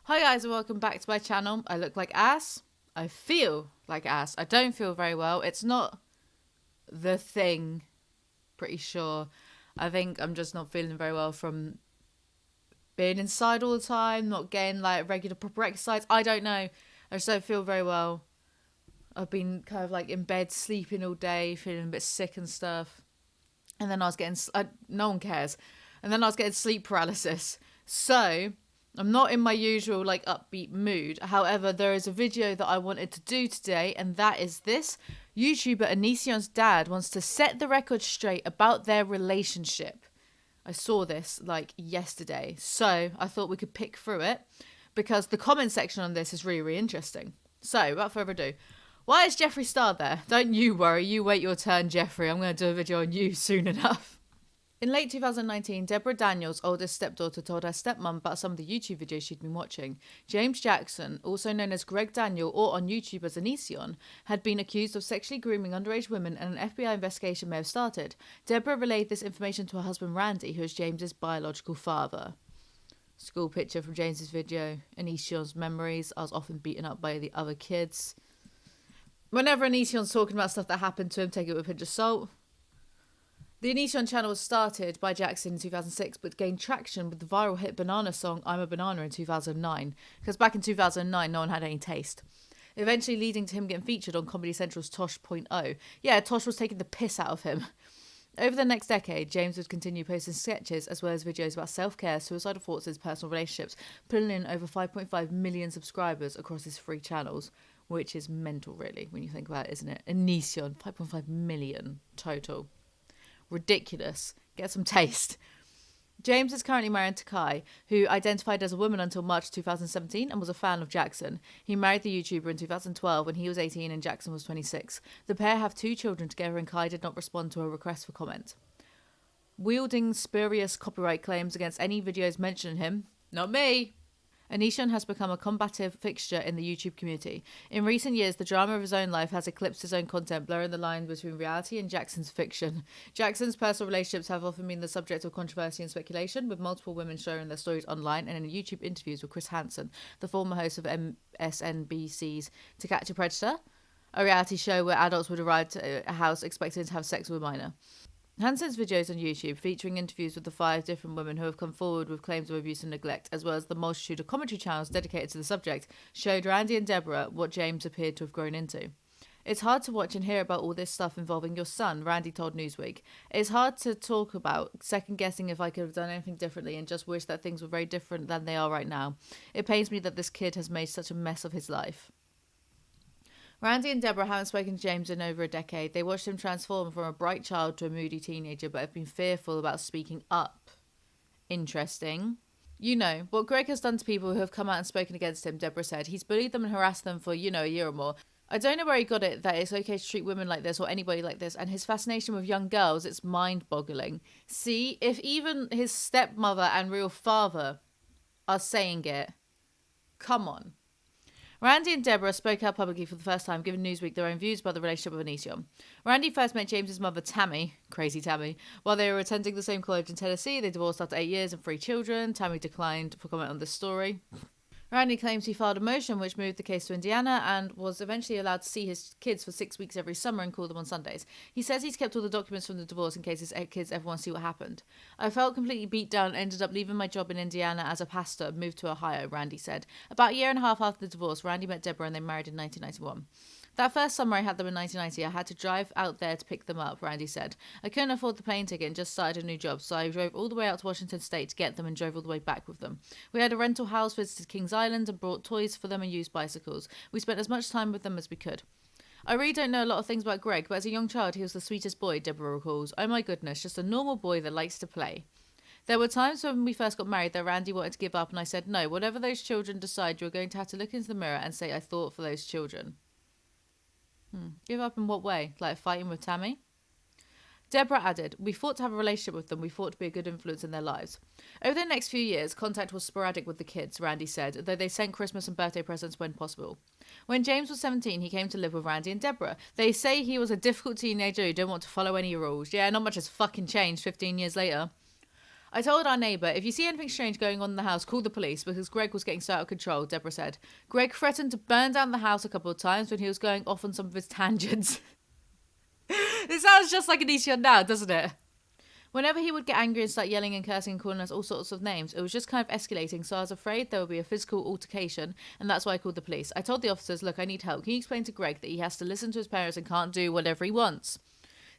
Hi guys and welcome back to my channel. I look like ass. I feel like ass. I don't feel very well. It's not the thing, pretty sure. I think I'm just not feeling very well from being inside all the time, not getting like regular proper exercise. I don't know. I just don't feel very well. I've been kind of like in bed sleeping all day, feeling a bit sick and stuff. And then I was getting, no one cares. And then I was getting sleep paralysis. So I'm not in my usual like upbeat mood. However, there is a video that I wanted to do today, and that is this. YouTuber Onision's dad wants to set the record straight about their relationship. I saw this like yesterday, so I thought we could pick through it because the comment section on this is really, really interesting. So, without further ado, why is Jeffree Star there? Don't you worry, you wait your turn, Jeffree. I'm going to do a video on you soon enough. In late 2019, Deborah Daniels' oldest stepdaughter told her stepmom about some of the YouTube videos she'd been watching. James Jackson, also known as Greg Daniel or on YouTube as Onision, had been accused of sexually grooming underage women, and an FBI investigation may have started. Deborah relayed this information to her husband Randy, who is James's biological father. School picture from James's video. Onision's memories. I was often beaten up by the other kids. Whenever Onision's talking about stuff that happened to him, take it with a pinch of salt. The Onision channel was started by Jackson in 2006, but gained traction with the viral hit Banana song I'm a Banana in 2009, because back in 2009 no one had any taste. Eventually leading to him getting featured on Comedy Central's Tosh.0. Yeah, Tosh was taking the piss out of him. Over the next decade, James would continue posting sketches as well as videos about self-care, suicidal thoughts, and personal relationships, pulling in over 5.5 million subscribers across his free channels, which is mental really when you think about it, isn't it? Onision, 5.5 million total. Ridiculous. Get some taste. James is currently married to Kai, who identified as a woman until March 2017 and was a fan of Jackson. He married the YouTuber in 2012 when he was 18 and Jackson was 26. The pair have 2 children together, and Kai did not respond to a request for comment. Wielding spurious copyright claims against any videos mentioning him. Not me! Onision has become a combative fixture in the YouTube community. In recent years, the drama of his own life has eclipsed his own content, blurring the line between reality and Jackson's fiction. Jackson's personal relationships have often been the subject of controversy and speculation, with multiple women sharing their stories online and in YouTube interviews with Chris Hansen, the former host of MSNBC's To Catch a Predator, a reality show where adults would arrive to a house expecting to have sex with a minor. Hansen's videos on YouTube, featuring interviews with the 5 different women who have come forward with claims of abuse and neglect, as well as the multitude of commentary channels dedicated to the subject, showed Randy and Deborah what James appeared to have grown into. It's hard to watch and hear about all this stuff involving your son, Randy told Newsweek. It's hard to talk about, second-guessing if I could have done anything differently, and just wish that things were very different than they are right now. It pains me that this kid has made such a mess of his life. Randy and Deborah haven't spoken to James in over a decade. They watched him transform from a bright child to a moody teenager, but have been fearful about speaking up. Interesting. You know, what Greg has done to people who have come out and spoken against him, Deborah said. He's bullied them and harassed them for, a year or more. I don't know where he got it that it's okay to treat women like this or anybody like this, and his fascination with young girls, it's mind-boggling. See, if even his stepmother and real father are saying it, come on. Randy and Deborah spoke out publicly for the first time, giving Newsweek their own views about the relationship of Onision. Randy first met James's mother, Tammy, crazy Tammy, while they were attending the same college in Tennessee. They divorced after 8 years and 3 children. Tammy declined for comment on this story. Randy claims he filed a motion which moved the case to Indiana and was eventually allowed to see his kids for 6 weeks every summer and call them on Sundays. He says he's kept all the documents from the divorce in case his kids ever want to see what happened. I felt completely beat down and ended up leaving my job in Indiana as a pastor and moved to Ohio, Randy said. About a year and a half after the divorce, Randy met Deborah and they married in 1991. That first summer I had them in 1990, I had to drive out there to pick them up, Randy said. I couldn't afford the plane ticket and just started a new job, so I drove all the way out to Washington State to get them and drove all the way back with them. We had a rental house, visited Kings Island, and brought toys for them and used bicycles. We spent as much time with them as we could. I really don't know a lot of things about Greg, but as a young child he was the sweetest boy, Deborah recalls. Oh my goodness, just a normal boy that likes to play. There were times when we first got married that Randy wanted to give up, and I said, no, whatever those children decide, you're going to have to look into the mirror and say, I thought for those children. Give up in what way? Like fighting with Tammy? Deborah added, we fought to have a relationship with them. We fought to be a good influence in their lives. Over the next few years, contact was sporadic with the kids, Randy said, though they sent Christmas and birthday presents when possible. When James was 17, he came to live with Randy and Deborah. They say he was a difficult teenager who didn't want to follow any rules. Yeah, not much has fucking changed 15 years later. I told our neighbour, if you see anything strange going on in the house, call the police, because Greg was getting so out of control, Deborah said. Greg threatened to burn down the house a couple of times when he was going off on some of his tangents. It sounds just like Onision now, doesn't it? Whenever he would get angry and start yelling and cursing and calling us all sorts of names, it was just kind of escalating, so I was afraid there would be a physical altercation, and that's why I called the police. I told the officers, look, I need help. Can you explain to Greg that he has to listen to his parents and can't do whatever he wants?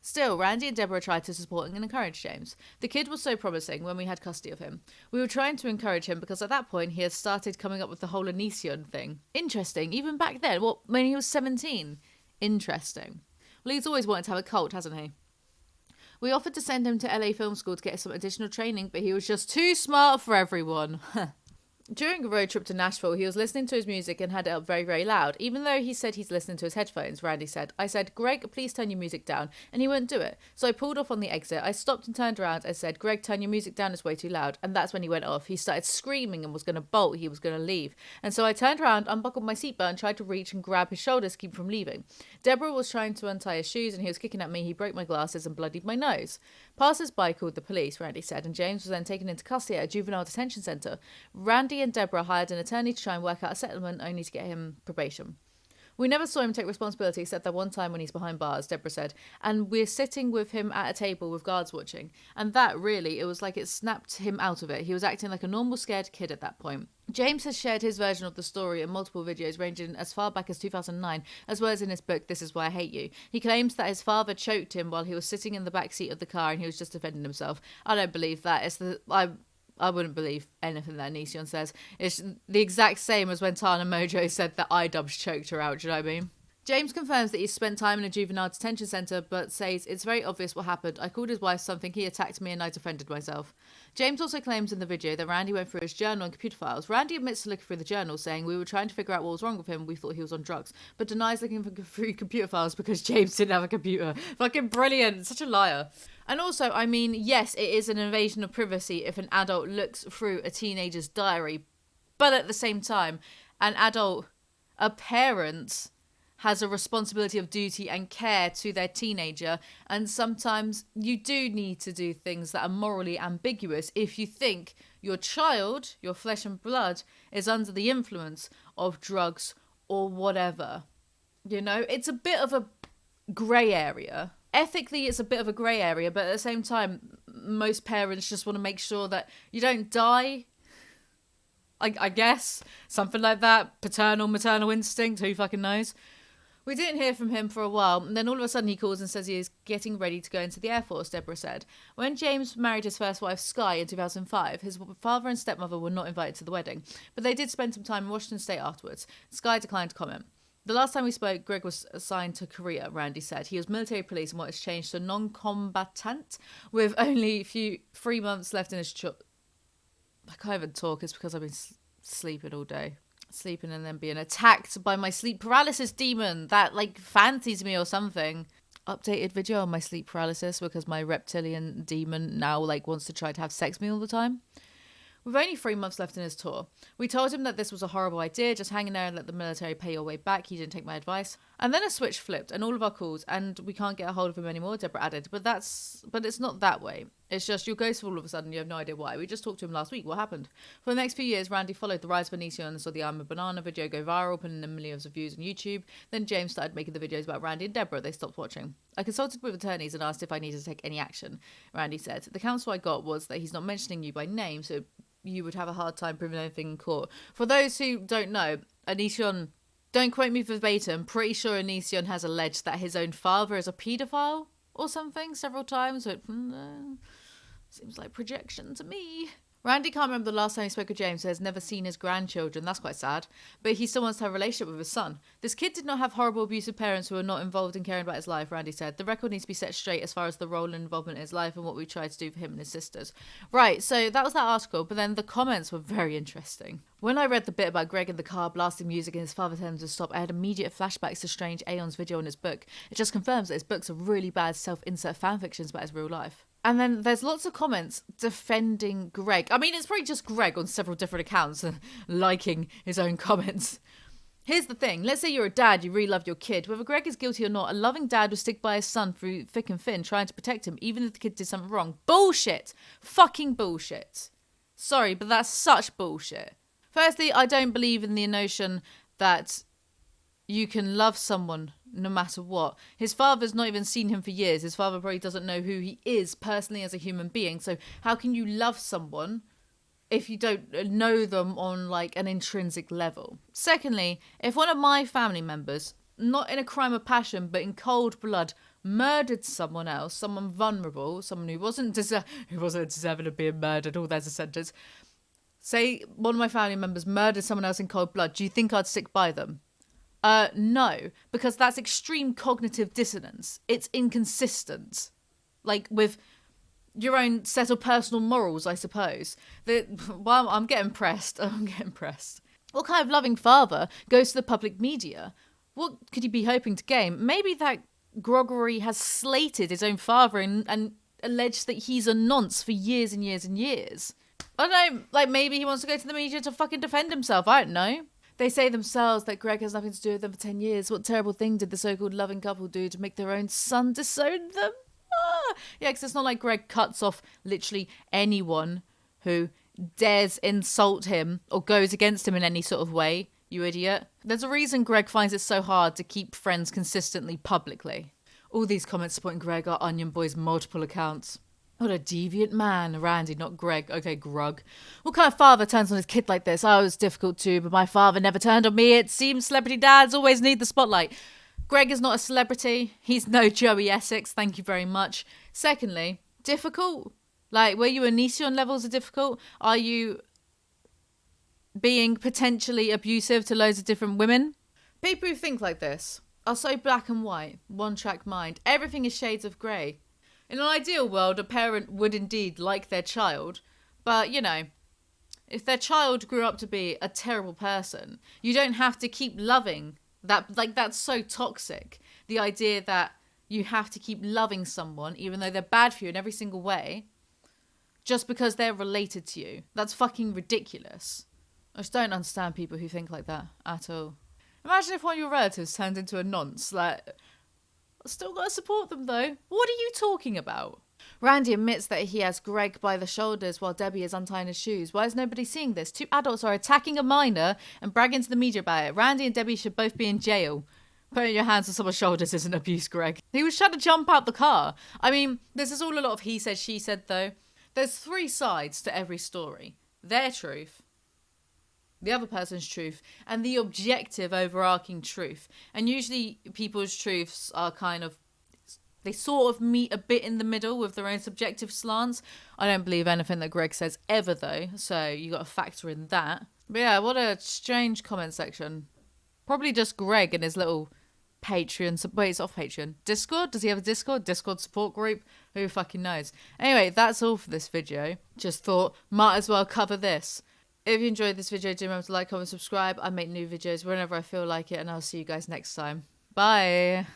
Still, Randy and Deborah tried to support and encourage James. The kid was so promising when we had custody of him. We were trying to encourage him because at that point he had started coming up with the whole Onision thing. Interesting, even back then, when he was 17? Interesting. Well, he's always wanted to have a cult, hasn't he? We offered to send him to LA Film School to get some additional training, but he was just too smart for everyone. During a road trip to Nashville, he was listening to his music and had it up very, very loud. Even though he said he's listening to his headphones, Randy said. I said, Greg, please turn your music down. And he wouldn't do it. So I pulled off on the exit. I stopped and turned around and said, Greg, turn your music down. It's way too loud. And that's when he went off. He started screaming and was going to bolt. He was going to leave. And so I turned around, unbuckled my seatbelt and tried to reach and grab his shoulders to keep him from leaving. Deborah was trying to untie his shoes and he was kicking at me. He broke my glasses and bloodied my nose. Passers-by called the police, Randy said, and James was then taken into custody at a juvenile detention centre. Randy and Deborah hired an attorney to try and work out a settlement only to get him probation. We never saw him take responsibility except that one time when he's behind bars, Deborah said, and we're sitting with him at a table with guards watching. And that really, it was like it snapped him out of it. He was acting like a normal scared kid at that point. James has shared his version of the story in multiple videos ranging as far back as 2009, as well as in his book, This Is Why I Hate You. He claims that his father choked him while he was sitting in the back seat of the car and he was just defending himself. I don't believe that. I wouldn't believe anything that Onision says. It's the exact same as when Tana Mojo said that iDubbbz choked her out, do you know what I mean? James confirms that he's spent time in a juvenile detention centre, but says it's very obvious what happened. I called his wife something, he attacked me and I defended myself. James also claims in the video that Randy went through his journal and computer files. Randy admits to looking through the journal, saying we were trying to figure out what was wrong with him, we thought he was on drugs, but denies looking through computer files because James didn't have a computer. Fucking brilliant, such a liar. And also, I mean, yes, it is an invasion of privacy if an adult looks through a teenager's diary, but at the same time, a parent has a responsibility of duty and care to their teenager, and sometimes you do need to do things that are morally ambiguous if you think your child, your flesh and blood, is under the influence of drugs or whatever. You know, it's a bit of a grey area. Ethically, it's a bit of a grey area, but at the same time, most parents just want to make sure that you don't die. I guess. Something like that. Paternal, maternal instinct. Who fucking knows? We didn't hear from him for a while, and then all of a sudden he calls and says he is getting ready to go into the Air Force, Deborah said. When James married his first wife, Sky, in 2005, his father and stepmother were not invited to the wedding, but they did spend some time in Washington State afterwards. Sky declined to comment. The last time we spoke, Greg was assigned to Korea, Randy said. He was military police and what has changed to non-combatant with only 3 months left in his I can't even talk. It's because I've been sleeping all day. Sleeping and then being attacked by my sleep paralysis demon that like fancies me or something. Updated video on my sleep paralysis because my reptilian demon now like wants to try to have sex with me all the time. With only 3 months left in his tour, we told him that this was a horrible idea, just hang in there and let the military pay your way back. He didn't take my advice. And then a switch flipped and all of our calls, and we can't get a hold of him anymore, Deborah added. But it's not that way. It's just you'll ghost all of a sudden, you have no idea why. We just talked to him last week. What happened? For the next few years, Randy followed the rise of Onision and saw the I'm a Banana video go viral, putting in millions of views on YouTube. Then James started making the videos about Randy and Deborah. They stopped watching. I consulted with attorneys and asked if I needed to take any action. Randy said, the counsel I got was that he's not mentioning you by name, so you would have a hard time proving anything in court. For those who don't know, Onision, don't quote me verbatim, pretty sure Onision has alleged that his own father is a paedophile or something several times. So seems like projection to me. Randy can't remember the last time he spoke with James, so has never seen his grandchildren. That's quite sad. But he still wants to have a relationship with his son. This kid did not have horrible abusive parents who are not involved in caring about his life, Randy said. The record needs to be set straight as far as the role and involvement in his life and what we tried to do for him and his sisters. Right, so that was that article, but then the comments were very interesting. When I read the bit about Greg in the car blasting music and his father telling him to stop, I had immediate flashbacks to Strange Aeon's video in his book. It just confirms that his books are really bad self-insert fanfictions about his real life. And then there's lots of comments defending Greg. I mean, it's probably just Greg on several different accounts and liking his own comments. Here's the thing. Let's say you're a dad, you really love your kid. Whether Greg is guilty or not, a loving dad will stick by his son through thick and thin, trying to protect him, even if the kid did something wrong. Bullshit. Fucking bullshit. Sorry, but that's such bullshit. Firstly, I don't believe in the notion that you can love someone no matter what. His father's not even seen him for years. His father probably doesn't know who he is personally as a human being. So how can you love someone if you don't know them on like an intrinsic level? Secondly, if one of my family members, not in a crime of passion, but in cold blood, murdered someone else, someone vulnerable, someone who wasn't deserving of being murdered, oh, there's a sentence. Say one of my family members murdered someone else in cold blood. Do you think I'd stick by them? No, because that's extreme cognitive dissonance. It's inconsistent. Like with your own set of personal morals, I suppose. Well, I'm getting pressed. What kind of loving father goes to the public media? What could he be hoping to gain? Maybe that Gregory has slated his own father and alleged that he's a nonce for years and years and years. I don't know, like maybe he wants to go to the media to fucking defend himself. I don't know. They say themselves that Greg has nothing to do with them for 10 years. What terrible thing did the so-called loving couple do to make their own son disown them? Yeah, because it's not like Greg cuts off literally anyone who dares insult him or goes against him in any sort of way, you idiot. There's a reason Greg finds it so hard to keep friends consistently publicly. All these comments supporting Greg are Onion Boy's multiple accounts. What a deviant man. Randy, not Greg. Okay, Grug. What kind of father turns on his kid like this? I was difficult too, but my father never turned on me. It seems celebrity dads always need the spotlight. Greg is not a celebrity. He's no Joey Essex. Thank you very much. Secondly, difficult? Like, were you Onision levels of difficult? Are you being potentially abusive to loads of different women? People who think like this are so black and white, one-track mind. Everything is shades of grey. In an ideal world, a parent would indeed like their child, but, you know, if their child grew up to be a terrible person, you don't have to keep loving that. Like, that's so toxic. The idea that you have to keep loving someone, even though they're bad for you in every single way, just because they're related to you. That's fucking ridiculous. I just don't understand people who think like that at all. Imagine if one of your relatives turned into a nonce, like... Still gotta support them though. What are you talking about? Randy admits that he has Greg by the shoulders while Debbie is untying his shoes. Why is nobody seeing this? Two adults are attacking a minor and bragging to the media about it. Randy and Debbie should both be in jail. Putting your hands on someone's shoulders isn't abuse, Greg. He was trying to jump out the car. I mean, this is all a lot of he said, she said though. There's three sides to every story. Their truth, the other person's truth, and the objective overarching truth. And usually people's truths are kind of, they sort of meet a bit in the middle with their own subjective slants. I don't believe anything that Greg says ever though, so you got to factor in that. But yeah, what a strange comment section. Probably just Greg and his little Patreon, wait, it's off Patreon. Discord? Does he have a Discord? Discord support group? Who fucking knows? Anyway, that's all for this video. Just thought, might as well cover this. If you enjoyed this video, do remember to like, comment, subscribe. I make new videos whenever I feel like it, and I'll see you guys next time. Bye!